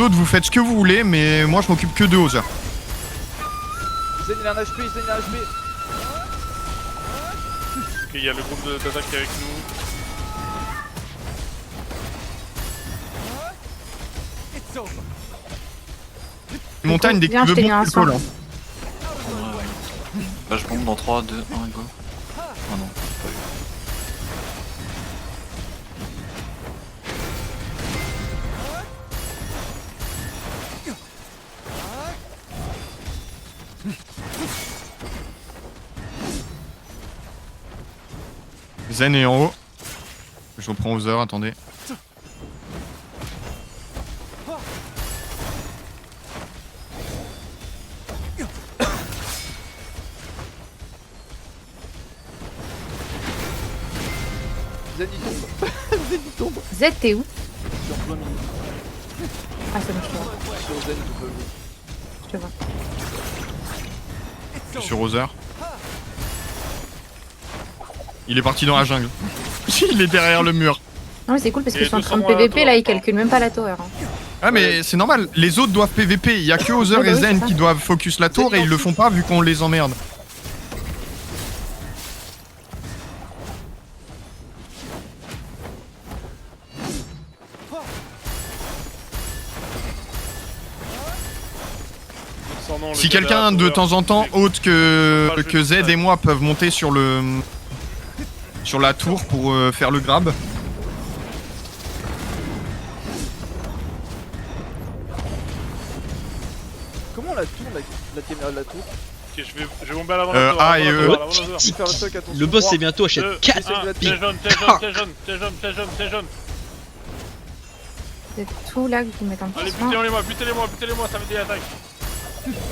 autres vous faites ce que vous voulez, mais moi je m'occupe que de Hauser. Zen il a un HP, Zen il a un HP. Ok, il y a le groupe d'attaque avec nous. Montagne, dès que Viens, tu veux je t'ai mis bon, un tu soin. peux, là. Là je bombe dans 3, 2, 1 go. Ah non, pas eu. Zen est en haut. Je reprends Hauser, attendez. Zen il tombe. Zen il tombe. Z, t'es où? Je suis en plein milieu. Ah, c'est bon, je te vois. Sur Zen, je peux jouer. Je te vois. Je suis sur Hauser. Il est parti dans la jungle. Il est derrière le mur. Non, mais c'est cool parce Et qu'ils sont en train de 200 PVP là, ils tower, calculent même pas la tower. Hein. Ah mais c'est normal, les autres doivent PVP, il y a que Hauser Ouais, bah et oui, Zen c'est ça. qui doivent focus la tour et ils le font pas vu qu'on les emmerde. Concernant le Si gars quelqu'un de derrière, temps en temps, autre que Z ça. et moi, peuvent monter sur le sur la tour pour faire le grab. Comment la tour, la caméra de la tour? Ok, je vais bomber à l'avant A et E. Je vais faire le truc, attention. Le boss c'est bientôt, achète 4 T'es jaune, t'es jaune, t'es jaune, t'es jaune, t'es jaune, t'es jaune. C'est tout là que vous mettez un Allez, petit soin. butez-les-moi, ça fait des attaques.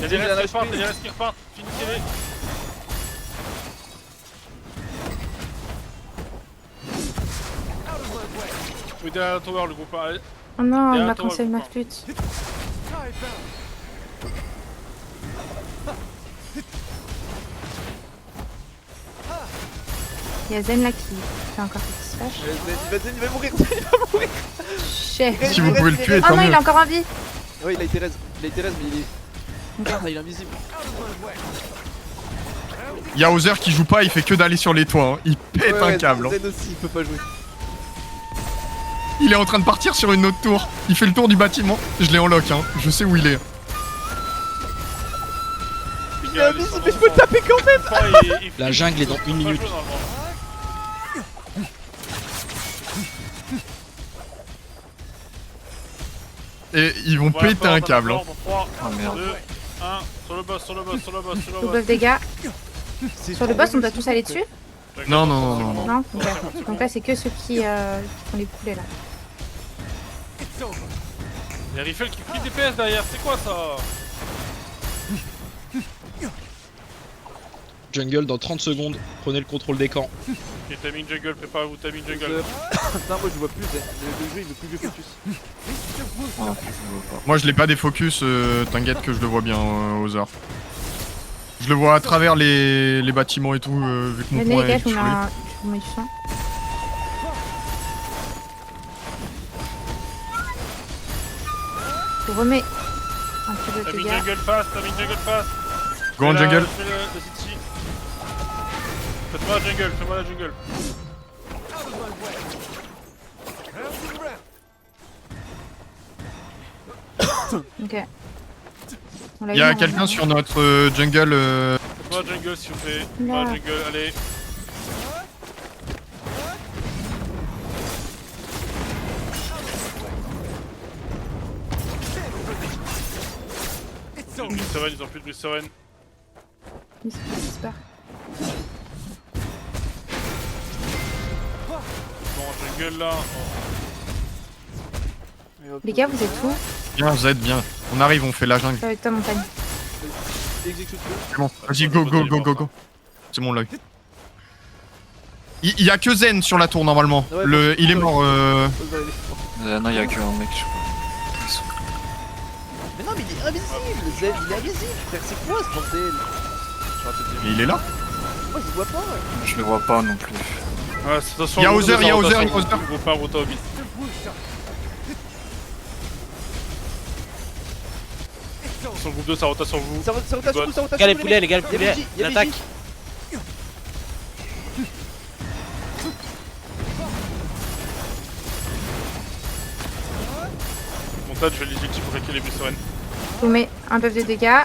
Y'a des restes qui repartent, y'a des restes qui repartent. Finissez-les. Oui, derrière la tower, le groupe. Allez. Oh non, il Derrière m'a toi, cancel ma quoi. flûte. Il y a Zen là qui fait encore petit slash. Zen il va mourir, Zen il va mourir. Chef. Si vous pouvez le tuer, Ah tant non, mieux. il est encore en vie. Ouais, il a été raise, mais il est... Ah, il est invisible. Il y a Hauser qui joue pas, il fait que d'aller sur les toits, hein. Il pète Ouais, un câble. Hein. Zen aussi, il peut pas jouer. Il est en train de partir sur une autre tour. Il fait le tour du bâtiment. Je l'ai en lock, hein. Je sais où il est. Il est invisible, mais je peux le taper quand même. La jungle est dans 1 minute. Et ils vont péter un câble. Hein. 3, Ah merde. 2, 1, sur le boss, sur le boss, sur le boss, sur le Tout boss. buff dégâts. Sur le boss, on doit tous aller dessus? Non, non, non, non, non. Non? Ok. Donc là, c'est que ceux qui font les poulets là. Y'a Riffle qui prie DPS derrière, c'est quoi ça? Jungle dans 30 secondes, prenez le contrôle des camps. Ok, timing jungle, préparez-vous, timing jungle. Putain, moi je vois plus Zen. Le jeu il veut plus que je focus. Moi non plus, je le vois pas. Moi je l'ai pas défocus, t'inquiète que je le vois bien, Hauser. Je le vois à travers les bâtiments et tout, vu que mon Venez point les gars, est je vous sur mets, lui. je vous mets du soin. Je vous remets un peu de Timing dégâts. jungle fast, timing jungle fast. Go en jungle. Je fais le city. Faites-moi la jungle, fais-moi la jungle. Ok. On l'a Il y eu, a on quelqu'un l'a- sur notre jungle. Faites-moi la jungle s'il vous plaît. Faites-moi la jungle, allez. Ils ont plus de brise sereine. Il se disparaît. Bon, jungle là. Les gars, vous êtes où? Viens Z, viens. On arrive, on fait la jungle. Avec ta montagne. Exécute-le. C'est bon, vas-y, go, go, go, go, go. C'est mon lock. Il y a que Zen sur la tour normalement. Ouais, Il est mort. Non, y'a que un mec, je crois. Mais non, mais il est invisible. Zen il est invisible. Frère, c'est quoi ce bordel? Et il est là. Moi je vois pas. Je le vois pas non plus. Ouais, attention. Il y a Hauser, il y a Hauser, il y a Hauser. Groupe pas, rota au bit. Son groupe 2, ça rotate sur vous. Ça rotate sur vous, ça rotate Les gars, les sur vous, poulets, les gars, les Y'a poulets, BJ, il y'a attaque. BJ. Montage, je vais l'éjecter pour claquer les Brissoren. Je vous mets un buff de dégâts.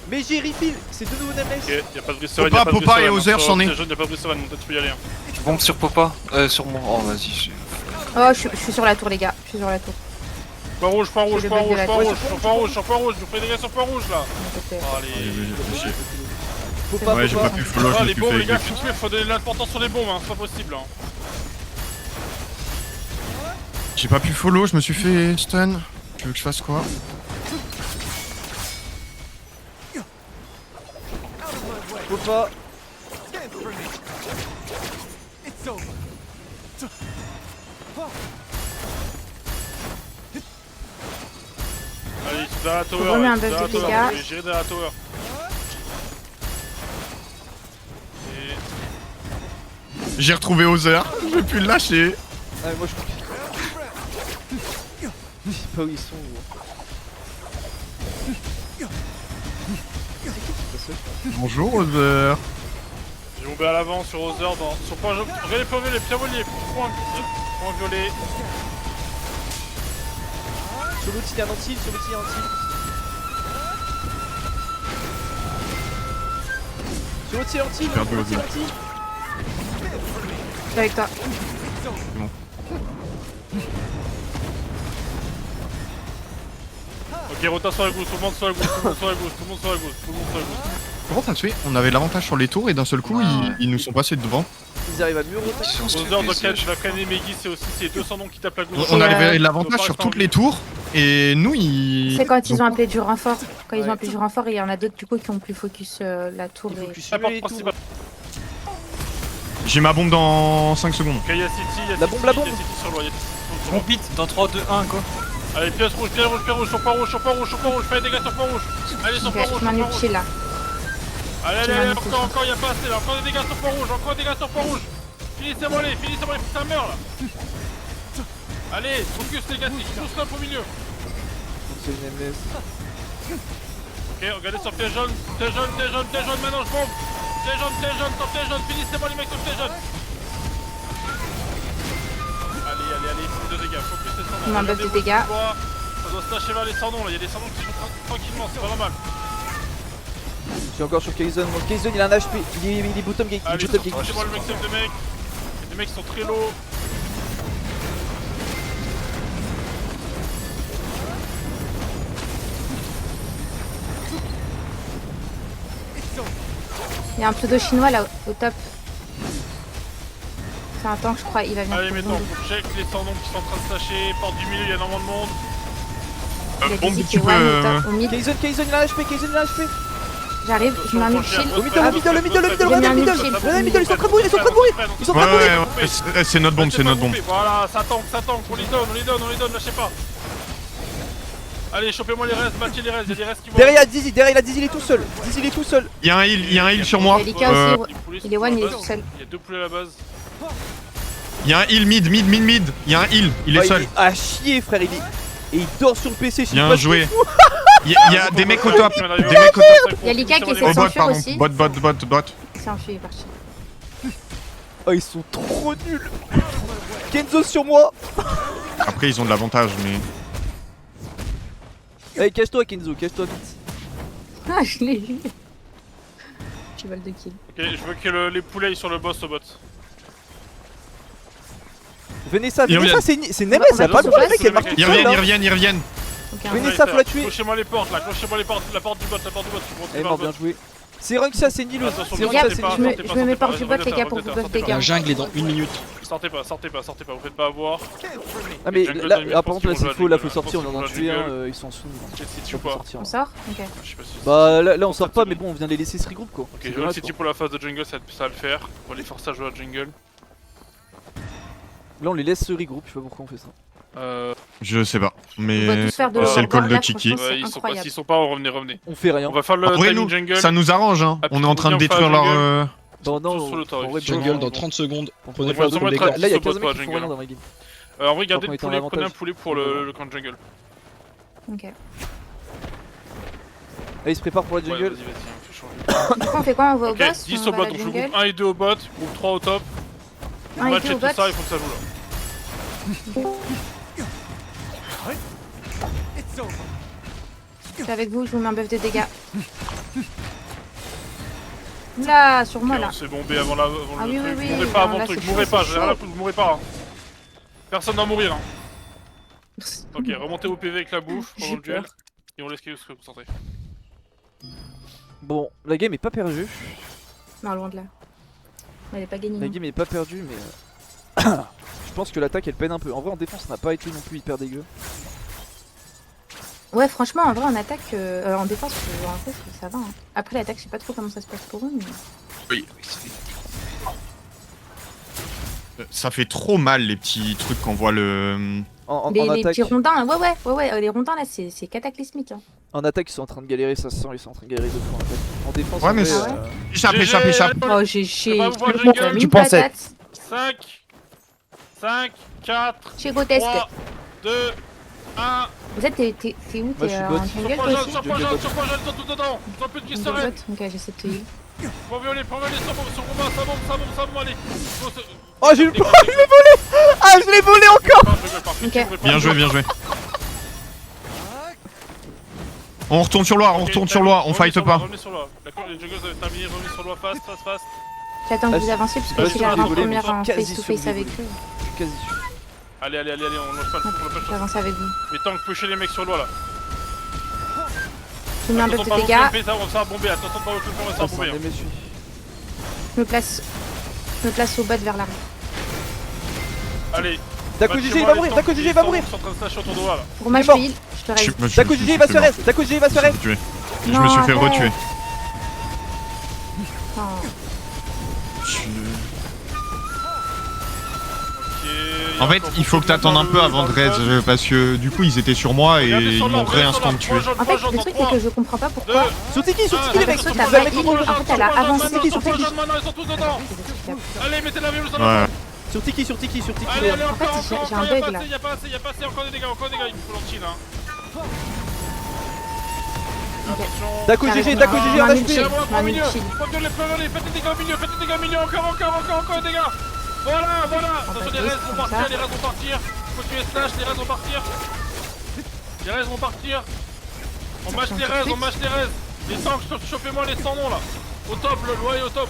Mais j'ai refill, c'est de nouveau Nameless. Ok, y'a pas de Brissoren, Popa, y'a pas de Popa et Brissoren, Other, c'en est. Y'a pas de Brissoren, montage, tu peux y aller. Je bombe sur Popa. Sur moi. Oh, vas-y. Oh, je suis sur la tour, les gars. Je suis sur la tour. Point rouge, point rouge, C'est le point bug de rouge, la point tour. rouge, sur point rouge, sur point rouge, je vous ferai des dégâts sur point rouge là. Donc, Oh, allez. Faut pas, Ouais, j'ai pas pu follow, Ah, je me les suis bombes, fait les gars, exécuter. faut donner de l'importance sur les bombes, hein, c'est pas possible. Hein. J'ai pas pu follow, je me suis fait stun. Tu veux que je fasse quoi? faut pas. Allez, ils sont derrière la tower. remets un ils sont buff derrière de la tower, dégâts. je vais gérer derrière la tower. Et... J'ai retrouvé Other, je vais plus le lâcher. Ah, mais moi je comprends. Je sais pas où ils sont. Gros. Bonjour Other. J'ai bombé à l'avant sur Other, sur point jaune. Regardez les points violets, point violet. Sur l'outil, il y a un anti, sur l'outil, il y a un anti. Sur l'outil, anti, perdu sur l'outil, le anti. je suis avec toi. Ok, rotation sur la gauche, tout le monde sur la gauche, tout le monde sur la gauche, tout le monde sur la gauche, tout le monde sur la gauche. Comment t'as tué? On avait l'avantage sur les tours et d'un seul coup, Ouais, ouais. ils nous sont passés devant. Ils arrivent à mieux roter. Si on se fait Other baiser, va freiner Megis, c'est aussi ces 200 noms qui tapent la gauche. On Et, avait Faut l'avantage pas sur rester toutes en les vie. tours et nous ils. C'est quand ils ont appelé du renfort. Quand ils Ouais. ont appelé du renfort, il y en a d'autres du coup qui ont pu focus la tour. Il faut Et... que je La porte et tout. principale. J'ai ma bombe dans 5 secondes. Ok, y'a City, y'a La City, bombe, la bombe. y'a City sur l'eau, y'a City sur Mon l'eau. pit dans 3, 2, 1, go. Allez, pièce rouge, sur point rouge, sur point rouge, sur point rouge, fais des dégâts sur point rouge. Allez, sur Ok, point rouge, je sur m'en point rouge. utile là. Allez, Je allez, allez, m'en encore, y'a pas assez là, encore des dégâts sur point rouge, encore des dégâts sur point rouge. Finissez-moi les, faut que ça meure là. Allez, focus les gars, c'est tous là au milieu. C'est une MS. Ok, regardez sur piège jaune, maintenant je bombe. Piège jaune, finissez-moi les mecs sur piège jaune. Allez, deux dégâts, focus les sans Il noms. m'a buff de dégâts. Ça doit se lâcher vers les sans noms là, y'a des sans noms qui sont tranquillement, c'est pas normal. Je suis encore sur Kaizen. Mon Kaizen il a un HP. Il est bottom gate. Il Allez, est bottom gate. sortez-moi le maximum de mecs. Y'a des mecs qui sont très low. Il y a un pseudo chinois là au top. C'est un tank, je crois. Il va venir. Allez, pour maintenant, bomber. faut check les sans noms qui sont en train de se lâcher. Porte du milieu, y'a énormément de monde. Il y a Bombe, Dizzy tu qui est one peux, au top, au mid. Kaizen il a un HP. Kaizen il a un HP. J'arrive, je mets un mid shield. Au middle, au middle, regardez le middle. Regardez le middle, ils sont en train de mourir, ils sont en train de mourir. Ils sont en Ouais, train de mourir. ouais, c'est notre bombe, c'est notre bombe. Voilà, ça tank, on les donne, lâchez pas. Allez, chopez-moi les restes, battez les restes, y'a des restes qui vont. Derrière il a Dizzy, il est tout seul. Dizzy il est tout seul. Il y a un heal sur moi. Il y a Lika aussi. Il est one, il est tout seul. Il y a deux poulets à la base. Il y a un heal mid. Il y a un heal, il est Ah, seul. est à chier frère, il est. Et il dort sur le PC. Bien joué. Il y a des mecs au top. Des mecs au top. Il y a Lika qui essaie Oh de bot, s'enfuir pardon. aussi. Bot. C'est enfui, il est parti. Oh ils sont trop nuls. Kenzo sur moi. Après ils ont de l'avantage mais. Allez cache-toi Kenzo, cache-toi vite. Ah, je l'ai vu. J'ai vol de kill. Ok, je veux que les poulets aillent sur le boss au bot. Venez ça, Ils reviennent. c'est Nemes, elle a pas le droit, le mec, elle marche toute Ils seule, reviennent, là. ils reviennent. Ok, Venez un- ça, faut la tuer. Clochez-moi les portes là, clochez-moi les portes, la porte du bot, Elle est morte, bien joué. C'est Ranxa, c'est Nilo. Attention, C'est Les gars, Ranxa, sortez c'est pas, je Nilo. me mets par du bot, les gars, pour vous buff des La gars. jungle est dans 1 minute. Sortez pas, vous faites pas avoir. Ah mais Jungle là, Dynamite, par contre là je pense c'est qu'ils vont faux, là jouer faut à sortir, jungle. on en a Je pense tué qu'ils vont un, jouer ils sont sous. J'ai City On ou peut pas? sortir. On sort? Ok. Je sais pas si. Bah là on sort pas mais bon on vient de les laisser se regroupe quoi. Ok, C'est je vais dommage, City quoi. pour la phase de jungle, ça va le faire. On va les forcer à jouer à jungle. Là on les laisse se regroupe, je sais pas pourquoi on fait ça. Je sais pas. On va Mais. tous faire de c'est le call de là, Kiki. franchement, Ouais, c'est ils sont pas, incroyable. s'ils sont pas, revenez. On fait rien. On va faire le Après timing nous, jungle. ça nous arrange hein. Ah, On est en train de puis on détruire vient leur. faire Bon tous non, sur le toit, en vrai, ils bon, Jungle bon, dans bon. 30 secondes. on Prenez peut le faire contrôle on des va gars. mettre Là y'a tous au 15 bot, mecs pas qui font jungle. rien dans ma game. Regardez Par le contre, on est en poulet, prenez un avantage. poulet pour le camp de jungle. Ok. Allez, il se prépare pour la Ouais, jungle. vas-y, fais chaud. Du coup, on fait quoi? On va au Ok, boss? 10 On au va bot, à la donc je groupe jungle 1 et 2 au bot, groupe 3 au top. Un et Match deux et au tout bot. ça, il faut que ça joue là. Je suis avec vous, je vous mets un buff de dégâts. Là, sur moi Ok, là. on s'est bombé avant, avant Ah le oui, truc. oui, Mourrez oui, pas non, avant là, le truc, c'est mourrez chaud, pas, c'est j'ai rien à chaud. foutre, mourrez pas. Hein. Personne va mourir. Hein. Ok, remontez au PV avec la bouffe pendant J'ai le duel. peur. Et on laisse Chaos se concentrer. Bon, la game est pas perdue. Non, loin de là. Elle est pas gagnée. La non. game est pas perdue, mais je pense que l'attaque elle peine un peu. En vrai, en défense, ça n'a pas été non plus hyper dégueu. Ouais, franchement, en vrai, en attaque, en défense, en fait, ça va. Hein. Après, l'attaque, je sais pas trop comment ça se passe pour eux, mais. Oui. Ça fait trop mal les petits trucs qu'on voit le. En Les attaque, petits rondins, ouais, les rondins là, c'est cataclysmique. Hein. en attaque, ils sont en train de galérer, ça se sent, ils sont en train de galérer 2 fois en attaque. En défense, Ouais, en mais vrai, c'est- Échappe, GG, échappe, échappe. allez, Oh, j'ai chié. pas vous voir, Je Jungle. me Tu une pensais. patate. 5, 4, Chez Grotesque. 3, 2, 1. Vous êtes, t'es où? Moi, je T'es suis en bot. jungle Sur toi point jaune, aussi? sur point jaune, sur point jaune, ils sont tous dedans. Ils ont plus de qui Jungle sereine. bot. Ok, j'essaie de te heal. Point violet, sur Romain, ça bombe, allez. Faut se- Oh, j'ai eu le je l'ai volé. Ah, je l'ai volé encore. Je rigole pas, Ok. je rigole pas. Bien joué, bien joué. On retourne sur loi, on Ok, retourne sur loi, on revenez fight sur pas. loi, revenez sur loi. D'accord, les jungles avaient terminé, revenez sur loi, fast. J'attends que Ah, vous avanciez parce ah, que je je suis suis là en désolé, première mais en je suis face to quasi face sûr avec eux. Je suis quasi sûr. Allez, on lâche pas le truc, on lâche pas le truc. J'avance avec vous. Mais tant que pusher les mecs sur loi là. Je mets un buff Attention, de pas dégâts. au PMP, ça va bomber, attention pas au PMP, ça va Ah, c'est bomber. un Hein. MSU. Je me place au bot vers l'arrière. Allez. Dako GG il va mourir, Dako GG il va mourir. Ils sont en train de slasher autour de moi là. Pour moi, Il je est te heal. Je te raise. Dako GG il va se faire Dako GG il va se faire Je Non, me suis fait arrête. retuer. Non. Ok, En fait, il faut que t'attendes un peu avant de raise parce que du coup ils étaient sur moi et ils m'ont réinstant tué. En fait, le truc, c'est que je comprends pas pourquoi. Sur Tiki les mecs. Soit Vous t'as allez pas mettre heal, contre le en fait, elle a avancé Tiki sur Sur Tiki. maintenant, ils sont tous dedans. Allez, mettez la violence sur la Ouais. Sur Tiki Allez, allez, En fait, encore, j'ai un y'a bug, pas là. assez, y'a pas assez, encore des dégâts, il me faut l'anti là. Attention. Dako GG Dako GG en Un HP. chill, Au un milieu, chill. faites des dégâts au milieu, encore des dégâts. Voilà. Attention, les restes vont partir, faut tuer Slash, les restes vont partir. On match les restes, Les tanks, chopez-moi les sans noms là. Au top, le loi est au top.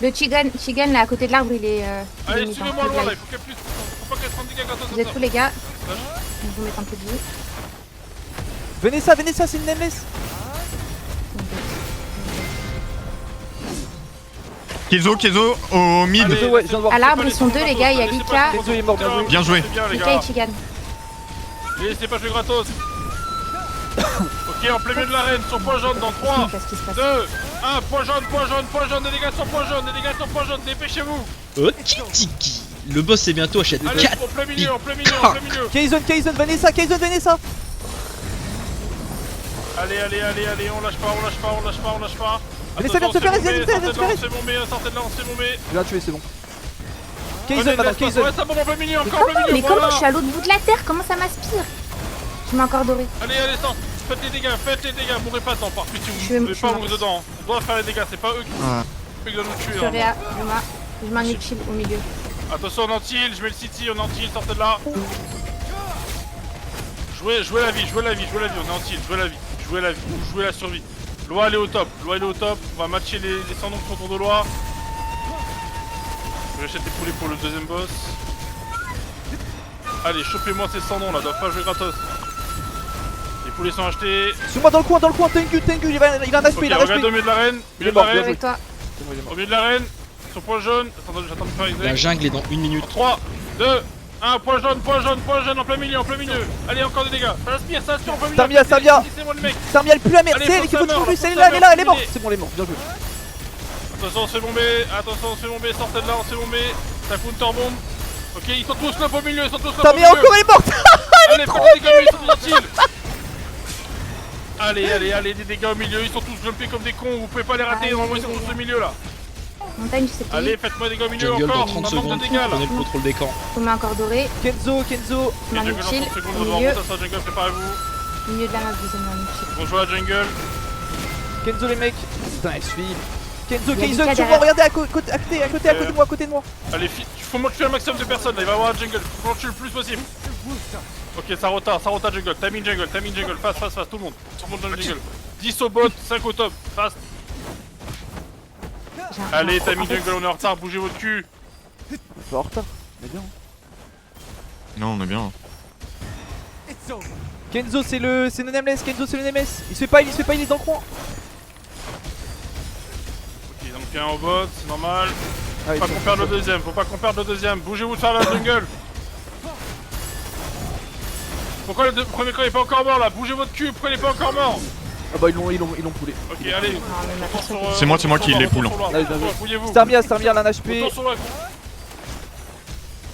Le Chigan là à côté de l'arbre, il est. Allez, limite, suivez-moi hein, loin là, live. il faut qu'elle puisse. Faut pas qu'elle se rende dégâts gratos Vous comme êtes ça. tous les gars. Je vais vous mettre un peu de vie. Venez ça, c'est une MS. Kezo au mid. Allez, ouais, je viens de voir. À l'arbre, ils sont deux, les gars, il y a Lika. Kenzo est mort, bien joué. Bien joué. C'est bien, les Lika gars. et Chigan. Laissez pas jouer gratos. Ok, en plein milieu de l'arène, sur point jaune dans 3, Qu'est-ce qui se passe 2, 1, point jaune, des dégâts sur point jaune, dépêchez-vous. Ok, Tiki. Le boss est bientôt, achète Allez, 4. en plein milieu. Kaizen, Vanessa. Allez, on lâche pas. Vanessa vient de se faire raiser, Sortez de là, on s'est bombé. Je l'ai tué, c'est bon. Kaizen maintenant, Kaizen. Ouais, ça bombe en plein milieu, Mais encore en plein milieu. comment voilà. je suis à l'autre bout de la terre? Comment ça m'aspire? Je m'ai encore doré. Allez, sort. Faites les dégâts, mourrez pas dedans, par pitié, Je vous vais- ne pouvez je pas vais mourir dedans. On doit faire les dégâts, c'est pas eux qui doivent nous tuer. Je hein. réa, je mets un utile au milieu. Attention, on anti-heal, je mets le city, on anti-heal, sortez de là. Jouez la vie, on est anti-heal, jouez la vie, jouez la survie. Loi elle est au top, on va matcher les sans noms autour de Loi. Je vais acheter des poulets pour le deuxième boss. Allez, chopez-moi ces sans noms là, doivent pas jouer gratos. Les poulets sont achetés. Suis-moi dans le coin, Tengu, il a un HP, Ok, il a un regarde au HP. milieu de l'arène, Il est mort, bien joué. Avec toi. C'est bon, il est mort. au milieu de l'arène, sur point jaune. Attends, j'attends de faire La exact. jungle est dans 1 minute. 3, 2, 1, point jaune, en plein milieu. Allez, encore des dégâts. Ça aspire, en plein milieu. Samia. Laissez-moi le mec. Sarmia, elle pue la merde, Allez, c'est elle faut qui faut Summer, tuer, faut elle est là, Summer, elle est morte. allez. C'est bon, elle est morte, bien joué. Attention, on se fait bomber, sortez de là, on se fait bomber. Ça counter bombe. Ok, ils sont tous là au milieu, Sarmia encore, elle est morte. Allez, faites des dégâts, ils sont inutiles. Allez, des dégâts au milieu, ils sont tous jumpés comme des cons, vous pouvez pas les rater, normalement ils sont tous au milieu là. Montagne, je sais pas. Allez, faites-moi des dégâts au milieu Jungle dans encore, 30 on manque secondes. de dégâts là. Prenez le contrôle des camps. Je mets encore doré. Kenzo. Je mets un Jungle dans utile 30 secondes, au on doit milieu. remonter à sa jungle, préparez-vous. Au milieu de la map, vous avez un utile. On joue à jungle. Kenzo les mecs. Putain, elle suit. Kenzo, Il y a Kaizen, Mika sur moi, derrière. regardez à côté de moi, à côté de moi. Allez, faut moi tuer un maximum de personnes là, il va y avoir un jungle, faut que je tue le plus possible. Ok, ça rota jungle, timing jungle, fast, tout le monde dans le jungle. 10 au bot, 5 au top, fast. Allez, timing jungle, on est en retard, bougez votre cul. Pas en retard, mais bien. Non, on est bien. Kenzo, c'est le Nameless, Kenzo, c'est le Nameless. Il se fait pas, il est dans le coin. Ok, donc il y a un au bot, c'est normal. Ah, Faut pas qu'on perde le deuxième, bougez-vous de faire la jungle. Pourquoi le premier camp est pas encore mort là? Bougez votre cul, pourquoi il est pas encore mort? Ah bah ils l'ont poulé. Ok, allez, Non, mais ma personne- C'est moi qui les poule. Allez, bien joué. Fouillez-vous. Starmia, l'un HP. Retour sur la.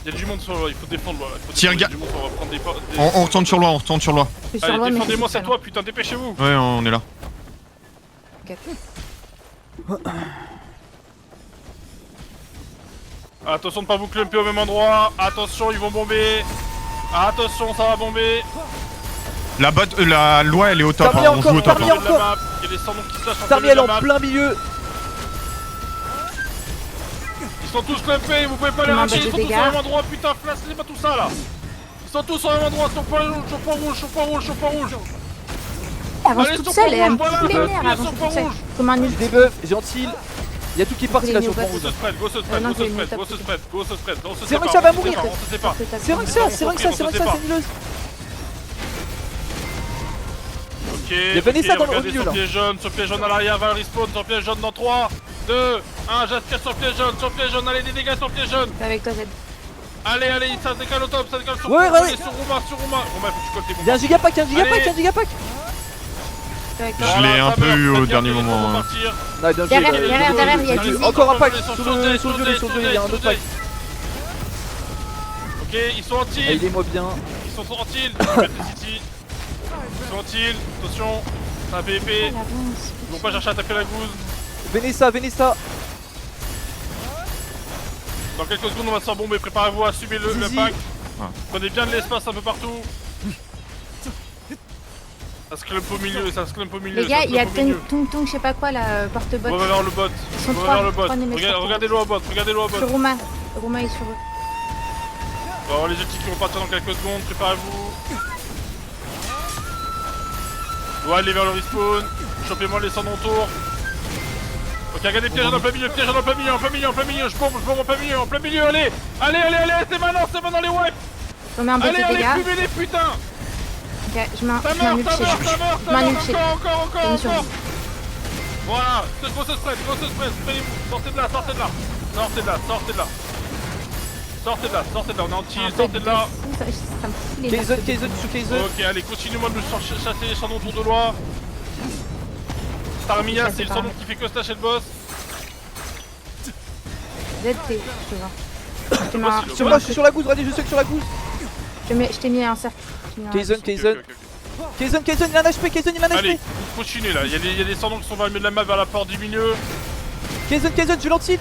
Il y a du monde sur le, il faut défendre là. Si, regarde. Il y a du monde, on va prendre des On retourne sur loi, Je suis sur Allez, loi, mais défendez-moi, c'est c'est pas toi, putain, dépêchez-vous. Ouais, on est là. long. Ok. Attention de pas vous clumper au même endroit. Attention, ils vont bomber. Attention, ça va bomber. La loi elle est au top, Starmia hein, on joue au encore, top. Starmia hein. Il y a de la map, il y a des sans-noms qui se lâchent en plein Starmia, milieu elle de est la en map. plein milieu. Ils sont tous clumpés, vous pouvez pas les Comment rater, bah, ils des sont tous au dégâts. même endroit, putain, flash-les pas tout ça là. Ils sont tous au même endroit, sur point rouge. Elle avance Allez, toute sur seule pont et elle me rouge, fout les voilà, nerfs, elle sur avance pont toute seule. rouge. Comme un nul. J'ai des buffs, j'ai anti-heal. Il y a tout qui est parti là sur pont Go rouge. Go se spread, non, go j'ai se mis spread, top. on se C'est vrai sépare, que ça va on se mourir. sépare, on se sépare. C'est rien que ça, c'est nulleuse. Ok, Il y a Vanessa dans le regardez milieu, là. sur pied jaune à l'arrière, va respawn, sur pied jaune dans 3, 2, 1, j'aspire sur pied jaune, allez des dégâts sur pied jaune. C'est avec toi, Zed. Allez, ça se décale au top, ça se décale sur Ouais, Rouma, ouais. sur Rouma. Rouma, faut que tu colles tes bombes. Il y a un gigapack, Allez. C'est avec toi. Je l'ai un peu eu au dernier moment, hein. Non, bien joué, Derrière, bien derrière, joué. derrière, il y a Allez, Dizzy. Encore un pack sur sur le violet, il y a un autre pack. Ok, ils sont en tilt. Aidez-moi bien. Ils sont en tilt. Je vais mettre les City. Ils sont en tilt. Attention, c'est un PvP. Elle avance. Ils vont pas chercher à taper la gousse. Vanessa. Dans quelques secondes, on va se faire bomber. Préparez-vous à assumer le Zizi. pack. Ah. Prenez bien de l'espace un peu partout. Ça se clump au milieu, Les gars, ça se clump il y a au milieu. Tung, je sais pas quoi, là, porte-bot. On va vers le bot. Ils sont On va vers le trois bot. Nemesis sur Regardez-le au bot. Sur Rouma. Rouma est sur eux. On va avoir les ultis qui vont partir dans quelques secondes. Préparez-vous. On va aller vers le respawn. Chopez-moi les 100 autour. Ok, regardez, piège dans le plein milieu, je bombe en plein milieu, allez, c'est maintenant les wipes. Je remets un bot de Allez, dégâts. fumez les putains. Ok, je mets Ça un meurt, nul chez lui. ça Manu meurt, chez- encore. Une survie. Voilà, grosse spread, soignez-vous, sortez de là, sortez de là, on est en chill, sortez de là. Ça me fout les nerfs. Kaizen sous Kaizen. Ok, allez, continuez-moi de nous chasser les chandons autour de loi. Starmia, c'est le chandon qui fait que slasher le boss. Zed, t'es. Je te vois. Je te mets un- Sur moi, je suis sur la gousse, regardez, je sais que sur la gousse. je t'ai mis un cercle. Je t'ai mis un- Kaizen, Ok. il a un HP, Kaizen, il a un Allez, HP. vous continuez là, il y a des chandons qui sont vers le milieu de la map, vers la porte du milieu. Kaizen, je l'anti.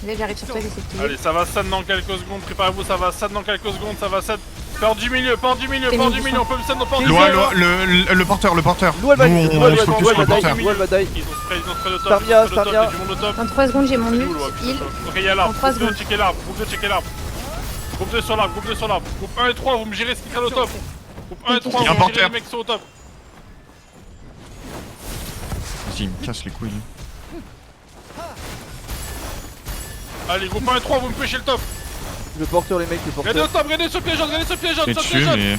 Zed, j'arrive sur toi, j'essaie de te Allez, ça va sad dans quelques secondes, préparez-vous, ça va sad dans quelques secondes, ça va sad. Porte du milieu, on peut me sad dans porte du Loi, milieu. le porteur. Lou, elle va Nous, on se focus sur le porteur. Lou, elle va die. Ils ont spray au top, Starmia, il y a Starmia. du monde au top. Dans 3 secondes, j'ai mon Il est ult. où, là, Heal. putain. Ok, il y a l'arbre, En 3 groupe 2, secondes. checker l'arbre, Groupe 2 sur l'arbre, Groupe 1 et 3, vous me gérez ce qui traîne au top. Groupe 1 et 3, Il y a un vous me gérez porteur. les mecs qui sont au top. Vas-y, il me casse les couilles. Allez, groupe 1 et 3, vous me pêchez le top. Le porteur, les mecs, le Regardez au porteur. top, regardez sur pied jaune, J'ai dessus, mais.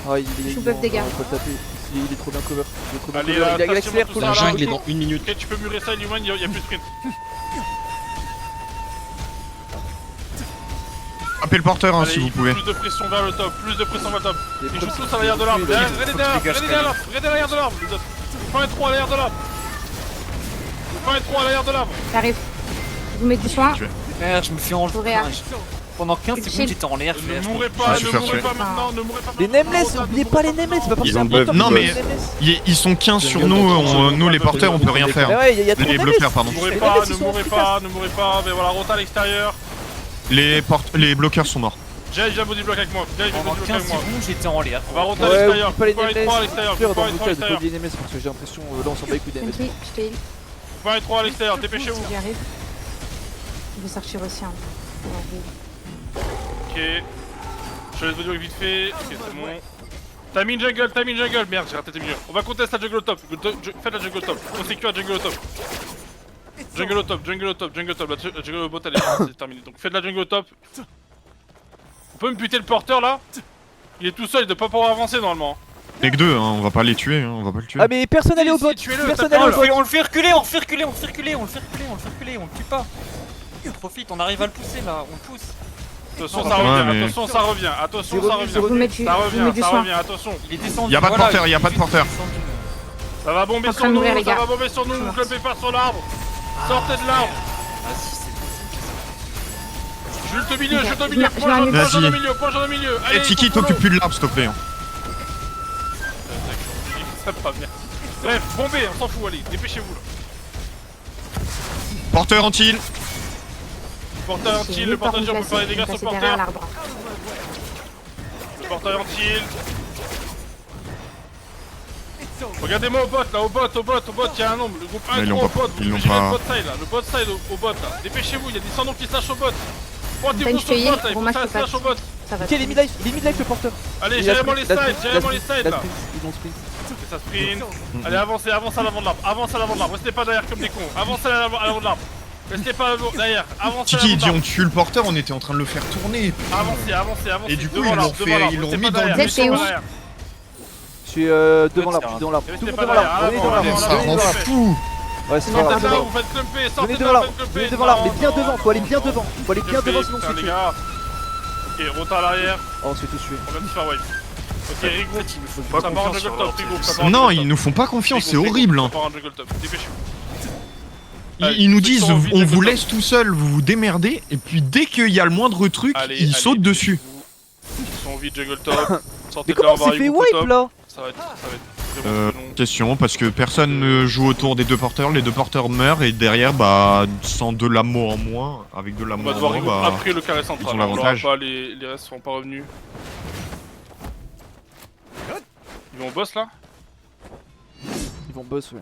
Ah, il est. Sous buff dégâts. On va pas taper. Il est trop bien cover. Il est trop bien Allez, cover. là, Il accélère attachez-moi tout tout La ça, là. jungle est dans 1 minute. Ok, tu peux murer ça, Liwan, il y a plus de sprint. Appelez le porteur, hein, Allez, si vous il faut pouvez. plus de pression vers le top, plus de pression vers le top. Il est Ils trop jouent tous petit, à l'arrière de l'arbre. il est Regardez derrière l'arbre, les autres. Groupe 1 et 3 à l'arrière de l'arbre. Groupe 1 et 3 à l'arrière de l'arbre. J'arrive. Je vous mets du soin. Frère, je me fais enlever. Réa. Pendant 15 Chill. secondes, j'étais en l'air. Ne frère. mourrez Ah, pas, je ne suis mourrez fait pas maintenant, ne mourrez pas Les maintenant. Nameless, oubliez pas les Nameless, c'est pas parce Ils que ont c'est un buff. top, Non, c'est mais- les Nameless. Ils sont 15 sur nous, les porteurs, on peut rien Mais faire. ouais, il y a trop de Les Nameless. bloqueurs, pardon. Ne mourrez Les pas, Nameless, ne ils sont mourrez efficaces. pas, mais voilà, rota à l'extérieur. Les bloqueurs sont morts. Jay, viens body block avec moi. Jay, viens Pendant body block 15 avec moi. secondes, j'étais en l'air. On va rentrer à Ouais, l'extérieur. oublie pas les Faut pas les 3 à l'extérieur. Peur Faut pas dans les le 3 à cas de l'extérieur. Body NMS parce que j'ai l'impression là on s'en bat les couilles d'NMS. Sentry, je te heal. Faut pas les 3 à l'extérieur, dépêchez-vous. J'y arrive. Je vais sortir aussi. Hein. Ok. Je laisse body block vite fait. Ok, c'est bon. Timing jungle, merde, j'ai raté tes milieux. On va contester la jungle au top. Faites la jungle au top. On sécure la jungle au top. Jungle au top. La jungle au bot, elle c'est terminé. Donc faites la jungle au top. On peut me buter le porteur là? Il est tout seul, il doit pas pouvoir avancer normalement. Y'a que 2, hein, on va pas les tuer, hein, on va pas le tuer. Ah mais personne allait au bot. tuez-le, Personne tapez-le. allait au bot. On le fait reculer, on le fait reculer, on le fait reculer, on le fait reculer, on le fait reculer, on le tue pas. On profite, on arrive à le pousser là, on le pousse. Attention, Ouais, ça revient, mais- attention, ça revient, attention, Zéro ça vue, revient. zéro Vous mettez Ça revient, du ça soin. revient, attention. Il est descendu. Y'a pas de voilà, porteur, y'a pas de porteur. descendu. Ça va bomber En sur train de nous, mourir, les ça gars. va bomber sur nous, Je suis vous morte. clopez pas sur l'arbre. Sortez de l'arbre. Vas-y, c'est possible. Julte au milieu, Ok, Julte au je milieu, mets- je mets un Vas-y. point au milieu, point au milieu. Et Tiki, t'occupes plus de l'arbre, s'il te plaît. Ça va bien. Bref, bombez, on s'en fout, allez, dépêchez-vous là. Porteur anti-heal. Porteur anti, le porteur on peut faire des dégâts sur le derrière porteur. l'arbre. Le porteur anti. Regardez-moi au bot là, au bot, il y a un nombre. Le groupe 1 Mais ils l'ont au pas- bot, ils l'ont j'ai pas- le bot side là, le bot side au bot là. Dépêchez-vous, il y a des sans noms qui slashent au bot. Pointez-vous Ben, sur le je te bot heal. là, il Bon, faut moi, que ça je peux slash pas. au bot. Ça va. Ok, il est mid-life le porteur. Allez, Il a gérez-moi les sprint, sides, gérez-moi les sides là. Ils vont sprint. Et ça sprint. Allez, avancez, avance à l'avant de l'arbre, avance à l'avant de l'arbre. Restez pas derrière comme des cons. Avancez à l'avant de l'arbre. Restez pas derrière, avancez à Tiki, l'avant il de dit l'arbre. on tue le porteur, on était en train de le faire tourner. Avancez. Et du coup, devant ils l'ont l'arbre, fait- devant l'arbre. ils l'ont Restez mis pas dans le derrière, Vous restez êtes pas où derrière. Je suis devant l'arbre, je suis dans l'arbre. Restez Tout le monde pas devant derrière, l'arbre. Venez avant, devant allez, l'arbre. Ça allez, Venez rend devant l'arbre. fou. Ouais, c'est pas Sortez grave. de là, vous faites clumper, Venez sortez de devant là, l'arbre. faites clumper. Venez devant l'arbre. Mais bien devant, faut aller bien devant. Faut aller bien devant sinon on se Putain, fait les tuer. gars. Ok, rota à l'arrière, Oh, on se fait tous tuer. on vient de se faire wipe. Ok, Rigo, Il me faut du Pas ça part en confiance jungle sur top, Rigo, ça part en Non, jungle ils top. nous font pas confiance, c'est Rigo, horrible. ça Hein. part en jungle top, dépêchez-vous. Ils nous Ceux qui disent ont envie de on jungle vous top. laisse tout seul, vous vous démerdez, et puis dès qu'il y a le moindre truc, Allez, ils sautent dessus. Ils sont vite jungle top. Sortez Mais de là, comment on va on s'est fait Rigo wipe top. là? Ça va être vraiment long. Question, parce que personne ne joue autour des deux porteurs, les deux porteurs meurent, et derrière, bah, sans de l'amour en moins, avec de On l'amour va en devoir moins, Rigo bah... après le carré central. ils ont On l'aura l'avantage. pas, les restes seront pas revenus. Ils vont au boss là? Ils vont boss, ouais.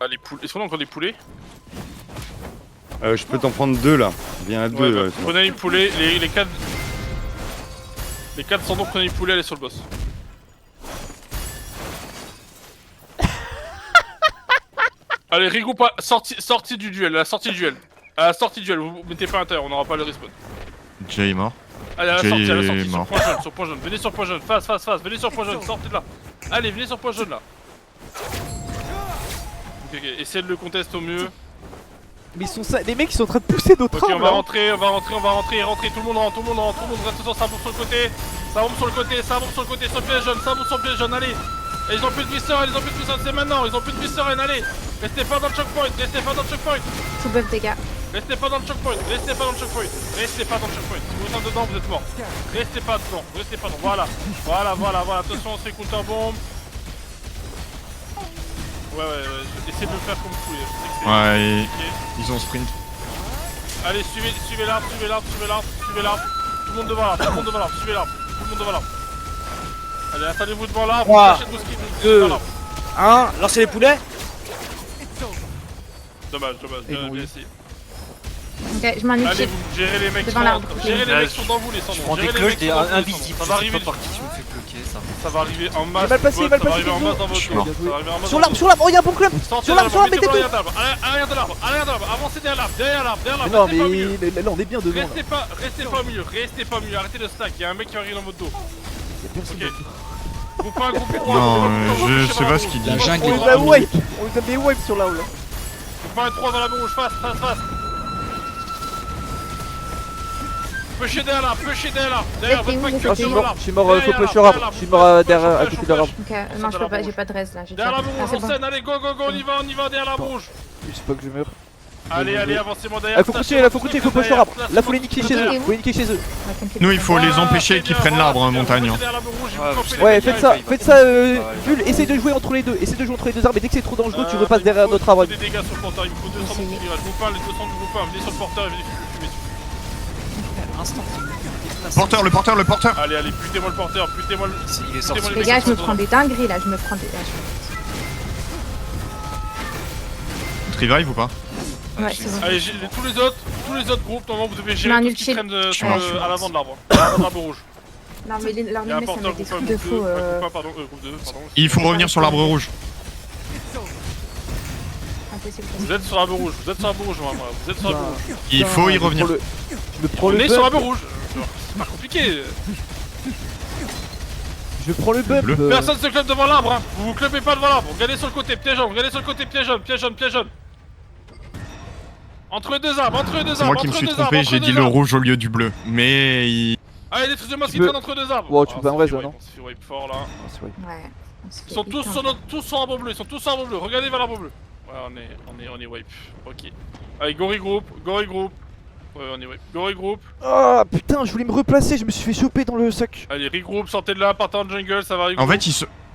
Ah, les poules. Est-ce qu'on a encore des poulets? Je peux t'en prendre 2 là. Viens à 2. Ouais, bah, prenez les poulets, les 4. Les 4 sans donc prenez les poulets, allez sur le boss. Allez, Rigo, pas. Sortie du duel, à la sortie du duel. À la sortie du duel, vous mettez pas à l'intérieur, on n'aura pas le respawn. Jay est mort. Allez, à la Jay sortie, est sur mort. point jaune, sur point jaune. Venez sur point jaune, face, venez sur point jaune, sortez de là. Allez, venez sur point jaune là. Ok, essayez de le contester au mieux. Mais ils sont les mecs ils sont en train de pousser notre Ok, on arbre va là. rentrer, tout le monde rentre, tout le monde, reste ça bombe sur le côté, ça bombe sur le côté, sur le piège jaune, ça bombe sur le piège jaune, allez. Et ils ont plus de vie sereine, c'est maintenant, ils ont plus de vie sereine, allez. Restez pas dans le choke point, Tout buff dégâts. restez pas dans le choke point. Si vous êtes dedans, vous êtes mort. Restez pas dedans, voilà, attention, on se fait counter bombe. Ouais, essayez de le faire comme vous pouvez. Ouais, et Ok. ils ont sprint. Allez, suivez l'arbre. Tout le monde devant l'arbre, suivez l'arbre. Allez, installez-vous devant l'arbre. 3, lâchez tout ce qui est 2, devant l'arbre. 1, lancez les poulets. Dommage, Et bien bon, oui. essayé. Ok, je m'en Allez, occupe. vous gérez les mecs qui Devant sont l'arbre. Gérez les Ouais, mecs qui sont dans vous, les Je cendres. prends des Gérez les cloches mecs qui des sont dans vous, les invisibles, cendres. je sais pas par qui tu me fais bloquer ça. Ça va arriver en masse. Il va le passer, il va le Ça va passer, arriver en masse dans Je votre suis dos. mort. Ça va arriver en masse Sur dans l'arbre, votre dos. oh y'a un bon clump. Sortez Sur de l'arbre, mettez-vous mettez-vous. derrière l'arbre. Arrière de l'arbre, Avancez derrière l'arbre. Mais non Restez pas au milieu. mais là on est bien devant là. Restez pas au milieu, arrêtez de stack, y'a un mec qui arrive dans votre dos. Y'a personne. Ok. Vous pas un groupe Non, je sais pas ce qu'il dit. La jungle On est les a en wipe. On les a des wipe sur l'arbre là. Vous pas un 3 dans la rouge, face. Pushez derrière l'arbre. Derrière T'es votre où, pack, vous Ah, êtes je suis mort, Derrière faut l'arbre, push sur arbre. derrière Je suis mort l'arbre. derrière à Push, côté de l'arbre. Ok, non, je peux pas, j'ai pas de res là. J'ai Derrière la déjà- rouge, Ah, on c'est bon. scène, allez, go, on y va, derrière la rouge. Je sais pas que je meurs. Allez, avancez-moi derrière. Ah faut continuer, là faut continuer, faut push sur arbre. Là faut les niquer chez eux. Faut les niquer chez eux. Ouais, t'inquiète Nous, pas. il faut les empêcher qu'ils prennent l'arbre, hein, montagne. Ouais faites ça Bull, essaye de jouer entre les deux. Essaye de jouer entre les deux arbres et dès que c'est trop dangereux tu repasses derrière notre arbre. Des dégâts sur le porteur, il me faut 200 de tirage. Je vous parle, les 200 de vous parle, venez sur le porteur et venez fumer dessus. instant. Porteur, le porteur, le porteur. Allez, allez, butez-moi le porteur, butez-moi le. Il est sorti. butez-moi Les gars, je me mecs. prends des dingueries là, je me prends des. Revive ou pas? Ouais, c'est bon. Allez, tous les autres groupes, normalement vous devez Je mets un gérer tout ce qui ulti. traîne suis mort. à l'avant de l'arbre. À l'avant de l'arbre rouge. L'armée Il y a un ça met porteur, des groupe 1, trucs de groupe 2, faux. groupe 1, pardon, groupe 2, pardon. Il faut revenir sur l'arbre rouge. Impossible. Vous êtes sur l'arbre rouge, vous êtes sur l'arbre rouge, moi, vous êtes sur l'arbre rouge. Il faut y revenir. Je me prends On le est sur l'arbre bump. rouge. C'est pas compliqué. Je prends le bump. bleu. Personne se club devant l'arbre, hein. Vous vous clubez pas devant l'arbre. Regardez sur le côté, piège jaune, regardez sur le côté, piège jaune, piège jaune, piège jaune. Entre les deux arbres, entre les deux arbres. C'est moi qui me entre suis les deux trompé, arbres, j'ai entre dit les le arbres. rouge au lieu du bleu. Mais il... Allez, détruisez-moi ce qui Tu peux- traîne entre deux arbres. Ouais, tu peux pas en vrai, ça, ça, non? On s'est fait wipe fort là. Ouais. on se fait Ils sont tous putain. sur notre, tous sur arbre bleu, ils sont tous sur arbre bleu. Regardez vers l'arbre bleu. Ouais, on est wipe. Ok. Allez, Gory Group, Gory Group. Ouais, on est wipe. Gory Group. Ah putain, je voulais me replacer, je me suis fait choper dans le sac. Allez, regroup, sortez de là, partez en jungle, ça va regroup.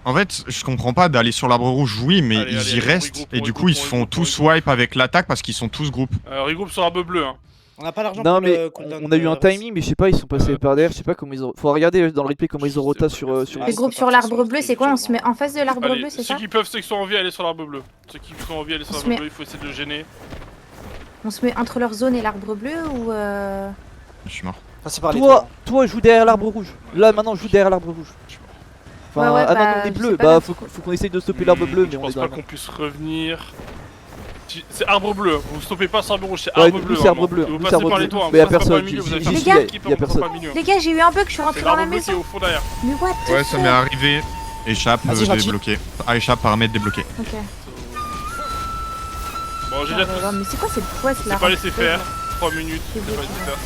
En fait, je comprends pas d'aller sur l'arbre rouge, oui, mais Allez, ils allez, y allez, restent regroupe, et du regroupe, coup ils se font regroupe, tous regroupe. wipe avec l'attaque parce qu'ils sont tous groupes. Regroup sur arbre bleu, hein. On a pas l'argent Non pour mais le cooldown on a eu de un Rest. timing, mais je sais pas, ils sont passés par derrière, je sais pas comment ils ont. Faut regarder dans le replay comment ils ont rota sur. Ah, Les ils groupes sont sur partis l'arbre sur bleu, le c'est quoi? On se met en face de l'arbre Allez, bleu, c'est ceux ça? qui peuvent, ceux qui sont en vie, allez sur l'arbre bleu. Ceux qui sont en vie, allez sur On se l'arbre met- bleu, il faut essayer de le gêner. On se met entre leur zone et l'arbre bleu ou Je suis mort. Passez par les Toi, joue derrière l'arbre rouge. Là maintenant, joue derrière l'arbre rouge. Enfin, Ouais, ouais, ah non, bah, on est je bleu. sais pas Bah, bien. faut qu'on essaye de stopper l'arbre bleu, mais Je on est pense dans pas la qu'on puisse revenir. C'est arbre bleu, vous stoppez pas sur arbre rouge, c'est Ouais, arbre nous, bleu. c'est arbre vraiment. bleu, Et vous nous, passez c'est arbre par les bleu. toits, Mais y a vous passez par le personne, milieu, vous j'ai- avez j'ai fait dit, un y a skip, y a on passe personne. pas le milieu. Les gars, j'ai eu un bug, je suis rentré C'est dans la l'arbre bleu qui est maison. au fond derrière. Mais what the Ouais, ça m'est arrivé. Échappe, Vas-y, gentil. débloqué. Ah, échappe, paramètre débloqué. Ok. Bon, j'ai Oh déjà là là, tous. mais c'est quoi cette poisse là? C'est pas laissé faire. 3 minutes, C'est c'est pas bon. laissé faire.